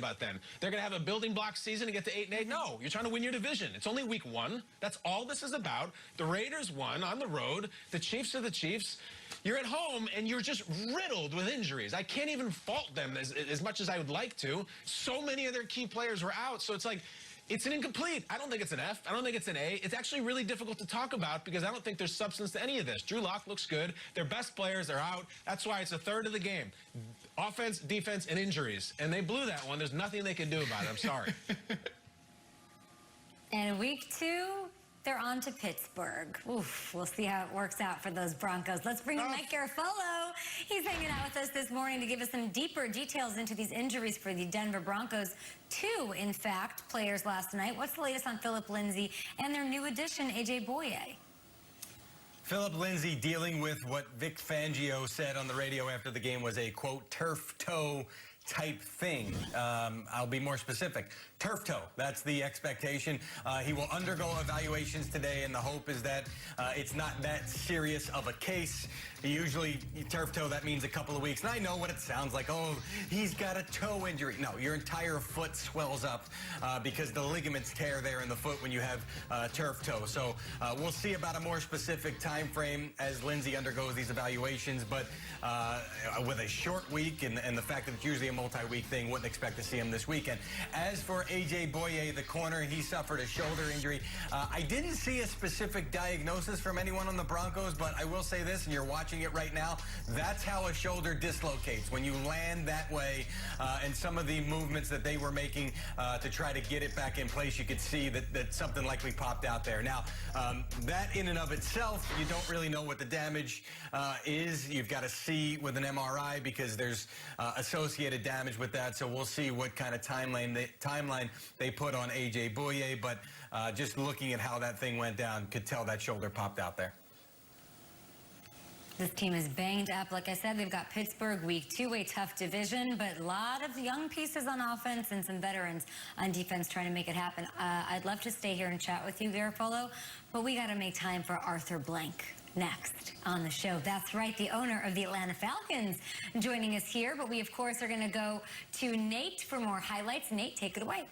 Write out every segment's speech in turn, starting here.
about then? They're going to have a building block season to get to 8-8? No, you're trying to win your division. It's only week 1. That's all this is about. The Raiders won on the road. The Chiefs are the Chiefs. You're at home, and you're just riddled with injuries. I can't even fault them as much as I would like to. So many of their key players were out, so it's like, it's an incomplete. I don't think it's an F. I don't think it's an A. It's actually really difficult to talk about because I don't think there's substance to any of this. Drew Lock looks good. Their best players are out. That's why it's a third of the game. Offense, defense, and injuries. And they blew that one. There's nothing they can do about it. I'm sorry. And week 2, they're on to Pittsburgh. Oof, we'll see how it works out for those Broncos. Let's bring in Mike Garafolo. He's hanging out with us this morning to give us some deeper details into these injuries for the Denver Broncos. 2, in fact, players last night. What's the latest on Philip Lindsay and their new addition, A.J. Boye? Philip Lindsay dealing with what Vic Fangio said on the radio after the game was a, quote, turf toe type thing. I'll be more specific. Turf toe. That's the expectation. He will undergo evaluations today, and the hope is that it's not that serious of a case. Usually, turf toe, that means a couple of weeks. And I know what it sounds like. Oh, he's got a toe injury. No, your entire foot swells up because the ligaments tear there in the foot when you have turf toe. So we'll see about a more specific time frame as Lindsay undergoes these evaluations. But with a short week and the fact that it's usually a multi-week thing, wouldn't expect to see him this weekend. As for A.J. Boye, the corner, he suffered a shoulder injury. I didn't see a specific diagnosis from anyone on the Broncos, but I will say this, and you're watching it right now, that's how a shoulder dislocates. When you land that way, and some of the movements that they were making to try to get it back in place, you could see that something likely popped out there. Now, that in and of itself, you don't really know what the damage is. You've got to see with an MRI because there's associated damage with that, so we'll see what kind of timeline they put on A.J. Boye, but just looking at how that thing went down, could tell that shoulder popped out there. This team is banged up. Like I said, they've got Pittsburgh week 2, a tough division, but a lot of young pieces on offense and some veterans on defense trying to make it happen. I'd love to stay here and chat with you, Garafolo, but we got to make time for Arthur Blank next on the show. That's right, the owner of the Atlanta Falcons joining us here, but we, of course, are going to go to Nate for more highlights. Nate, take it away.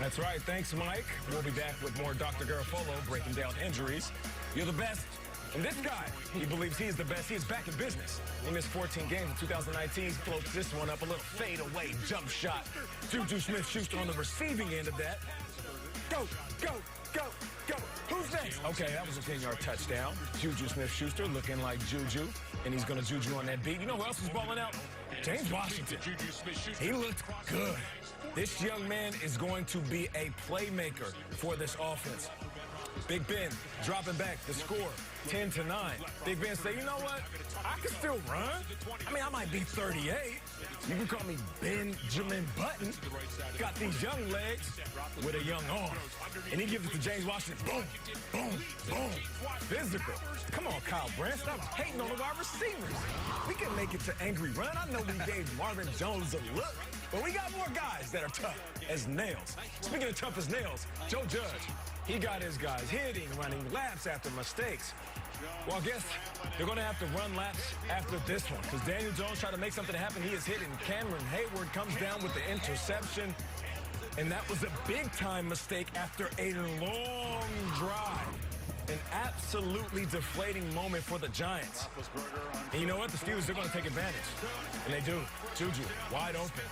That's right. Thanks, Mike. We'll be back with more Dr. Garafolo breaking down injuries. You're the best. And this guy, he believes he's the best. He is back in business. He missed 14 games in 2019. He floats this one up, a little fadeaway jump shot. Juju Smith-Schuster on the receiving end of that. Go, go, go, go. Who's next? Okay, that was a 10-yard touchdown. Juju Smith-Schuster looking like Juju, and he's going to Juju on that beat. You know who else is balling out? James Washington. He looked good. This young man is going to be a playmaker for this offense. Big Ben dropping back the score, 10-9. Big Ben say, you know what? I can still run. I mean, I might be 38. You can call me Benjamin Button. Got these young legs with a young arm. And he gives it to James Washington. Boom, boom, boom. Physical. Come on, Kyle Brandt. Stop hating on the wide receivers. We can make it to Angry Run. I know we gave Marvin Jones a look, but we got more guys that are tough as nails. Speaking of tough as nails, Joe Judge, he got his guys hitting, running laps after mistakes. Well, I guess they're going to have to run laps after this one because Daniel Jones tried to make something happen. He is hitting. Cameron Hayward comes down with the interception, and that was a big-time mistake after a long drive. An absolutely deflating moment for the Giants. And you know what? The Steelers are going to take advantage, and they do. Juju, wide open.